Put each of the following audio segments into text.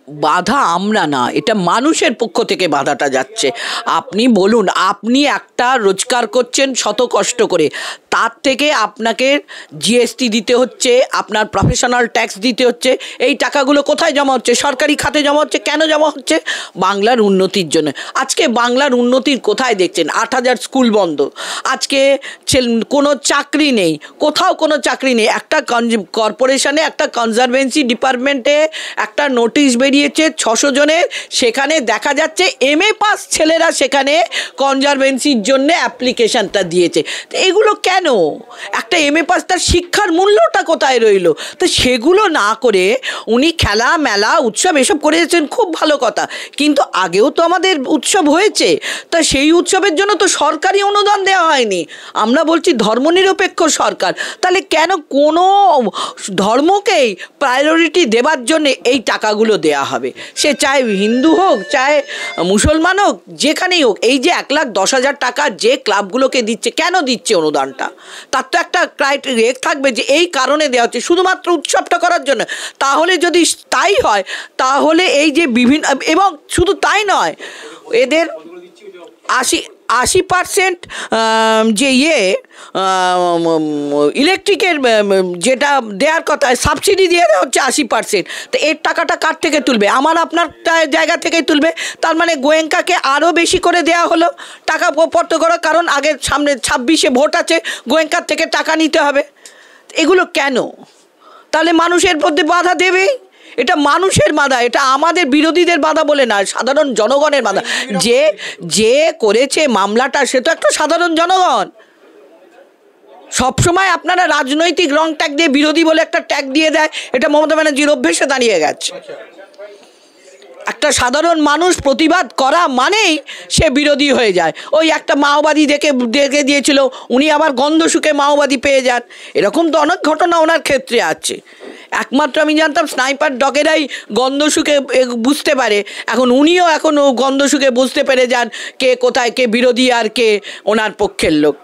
বাধা আমরা না, এটা মানুষের পক্ষ থেকে বাধাটা যাচ্ছে। আপনি বলুন, আপনি একটা রোজগার করছেন শত কষ্ট করে, তার থেকে আপনাকে জিএসটি দিতে হচ্ছে, আপনার প্রফেশনাল ট্যাক্স দিতে হচ্ছে। এই টাকাগুলো কোথায় জমা হচ্ছে? সরকারি খাতে জমা হচ্ছে। কেন জমা হচ্ছে? বাংলার উন্নতির জন্য। আজকে বাংলার উন্নতির কোথায় দেখছেন? 8,000 স্কুল বন্ধ, আজকে কোনো চাকরি নেই, কোথাও কোনো চাকরি নেই। একটা কর্পোরেশনে, একটা কনজারভেন্সি ডিপার্টমেন্টে একটা নোটিশ বেরিয়েছে 600 জনের, সেখানে দেখা যাচ্ছে MA পাস ছেলেরা সেখানে কনজারভেন্সির জন্য অ্যাপ্লিকেশানটা দিয়েছে। তো এগুলো কেন? একটা MA পাস, তার শিক্ষার মূল্যটা কোথায় রইল? তো সেগুলো না করে উনি খেলা মেলা উৎসব এসব করেছেন, খুব ভালো কথা, কিন্তু আগেও তো আমাদের উৎসব হয়েছে। তা সেই উৎসবের জন্য তো সরকারি অনুদান দেওয়া হয়নি। আমরা বলছি ধর্মনিরপেক্ষ সরকার, তাহলে কেন কোনো ধর্মকেই প্রায়োরিটি দেবার জন্যে এই টাকাগুলো দেয়া হবে? সে চায় হিন্দু হোক, চায় মুসলমান হোক, যেখানেই হোক। এই যে 1,10,000 টাকা যে ক্লাবগুলোকে দিচ্ছে, কেন দিচ্ছে অনুদানটা? তার তো একটা ক্রাইটেরিয়া থাকবে যে এই কারণে দেওয়া হচ্ছে, শুধুমাত্র উৎসবটা করার জন্য। তাহলে যদি তাই হয়, তাহলে এই যে বিভিন্ন, এবং শুধু তাই নয়, এদের 80% যে ইলেকট্রিকের যেটা দেওয়ার কথা, সাবসিডি দিয়ে দেওয়া হচ্ছে 80%। তো এর টাকাটা কার থেকে তুলবে? আমার আপনার জায়গা থেকেই তুলবে। তার মানে গোয়েঙ্কাকে আরও বেশি করে দেওয়া হলো টাকা পর্ত করা, কারণ আগে সামনে 26-এ ভোট আছে, গোয়েঙ্কার থেকে টাকা নিতে হবে। এগুলো কেন? তাহলে মানুষের মধ্যে বাধা দেবেই। এটা মানুষের বাধা, এটা আমাদের বিরোধীদের বাধা বলে না, সাধারণ জনগণের বাধা। যে করেছে মামলাটা সে তো একটা সাধারণ জনগণ। সবসময় আপনারা রাজনৈতিক রং ট্যাগ দিয়ে বিরোধী বলে একটা ট্যাগ দিয়ে দেয়, এটা মমতা ব্যানার্জির অভ্যেসে দাঁড়িয়ে গেছে। একটা সাধারণ মানুষ প্রতিবাদ করা মানেই সে বিরোধী হয়ে যায়। ওই একটা মাওবাদী দেখে দিয়েছিল, উনি আবার গন্ধ শুকে মাওবাদী পেয়ে যান। এরকম তো অনেক ঘটনা ওনার ক্ষেত্রে আছে। একমাত্র আমি জানতাম স্নাইপার ডগেরাই গন্ধ শুকে বুঝতে পারে, এখন উনিও গন্ধ শুকে বুঝতে পেরে যান কে কোথায়, কে বিরোধী আর কে ওনার পক্ষের লোক।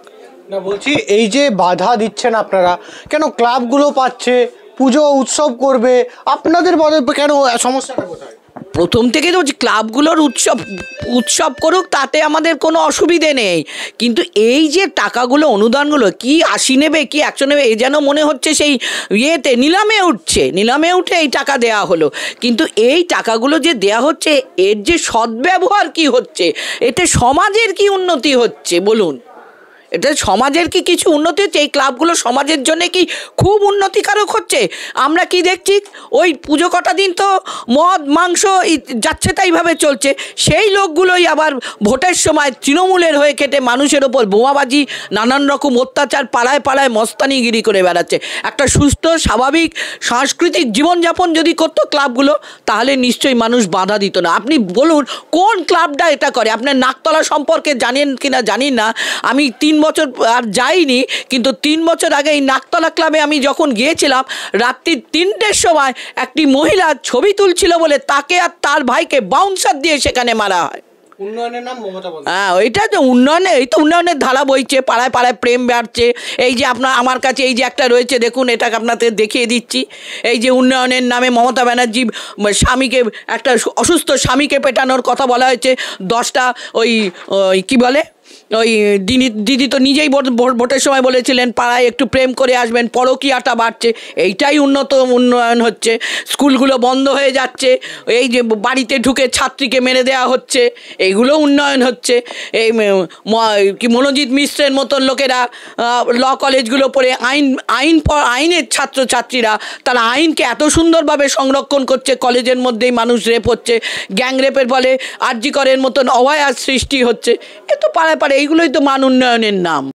না, বলছি এই যে বাধা দিচ্ছেন আপনারা, কেন ক্লাবগুলো পাচ্ছে, পুজো উৎসব করবে, আপনাদের কেন সমস্যাটা কোথায়? প্রথম থেকে তো বলছি ক্লাবগুলোর উৎসব করুক, তাতে আমাদের কোনো অসুবিধে নেই, কিন্তু এই যে টাকাগুলো, অনুদানগুলো কি 80 নেবে কি 100 নেবে, এ যেন মনে হচ্ছে সেই ইয়েতে নিলামে উঠে এই টাকা দেয়া হলো। কিন্তু এই টাকাগুলো যে দেয়া হচ্ছে, এর যে সদ্ব্যবহার কি হচ্ছে, এতে সমাজের কি উন্নতি হচ্ছে বলুন? এটা সমাজের কি কিছু উন্নতি হচ্ছে? এই ক্লাবগুলো সমাজের জন্য কি খুব উন্নতিকারক হচ্ছে? আমরা কি দেখছি, ওই পুজো কটা দিন তো মদ মাংস যাচ্ছে তাইভাবে চলছে, সেই লোকগুলোই আবার ভোটের সময় তৃণমূলের হয়ে কেটে মানুষের ওপর বোমাবাজি, নানান রকম অত্যাচার, পাড়ায় পাড়ায় মস্তানিগিরি করে বেড়াচ্ছে। একটা সুস্থ স্বাভাবিক সাংস্কৃতিক জীবনযাপন যদি করতো ক্লাবগুলো, তাহলে নিশ্চয়ই মানুষ বাধা দিত না। আপনি বলুন কোন ক্লাবটা এটা করে? আপনার নাকতলা সম্পর্কে জানেন কিনা জানি না, আমি 3 বছর আর যাইনি, কিন্তু 3 বছর আগে এই নাকতলা ক্লাবে আমি যখন গিয়েছিলাম, রাত্রি 3টের সময় একটি মহিলা ছবি তুলছিল বলে তাকে আর তার ভাইকে বাউন্সার দিয়ে সেখানে মারা হয়। উন্নয়নের নাম মমতা বন্দ্যোপাধ্যায়। হ্যাঁ, ওইটা তো উন্নয়নে, এই তো উন্নয়নের ধারা বইছে, পাড়ায় পাড়ায় প্রেম বাড়ছে। এই যে আমার কাছে এই যে একটা রয়েছে, দেখুন, এটাকে আপনাদের দেখিয়ে দিচ্ছি। এই যে উন্নয়নের নামে মমতা ব্যানার্জি স্বামীকে, একটা অসুস্থ স্বামীকে পেটানোর কথা বলা হয়েছে। 10টা ওই কি বলে, ওই দিদি তো নিজেই ভোটের সময় বলেছিলেন পাড়ায় একটু প্রেম করে আসবেন, পরকীয়াটা বাড়ছে। এইটাই উন্নয়ন হচ্ছে। স্কুলগুলো বন্ধ হয়ে যাচ্ছে, এই যে বাড়িতে ঢুকে ছাত্রীকে মেরে দেওয়া হচ্ছে, এইগুলো উন্নয়ন হচ্ছে। এই কি মনোজিৎ মিশ্রের মতন লোকেরা ল কলেজগুলো পড়ে আইনের ছাত্রছাত্রীরা, তারা আইনকে এত সুন্দরভাবে সংরক্ষণ করছে, কলেজের মধ্যেই মানুষ রেপ হচ্ছে, গ্যাং রেপের ফলে আরজি করের মতন অভয়ার সৃষ্টি হচ্ছে। এ তো পাড়ায় পাড়ায়, এইগুলোই তো মান উন্নয়নের নাম।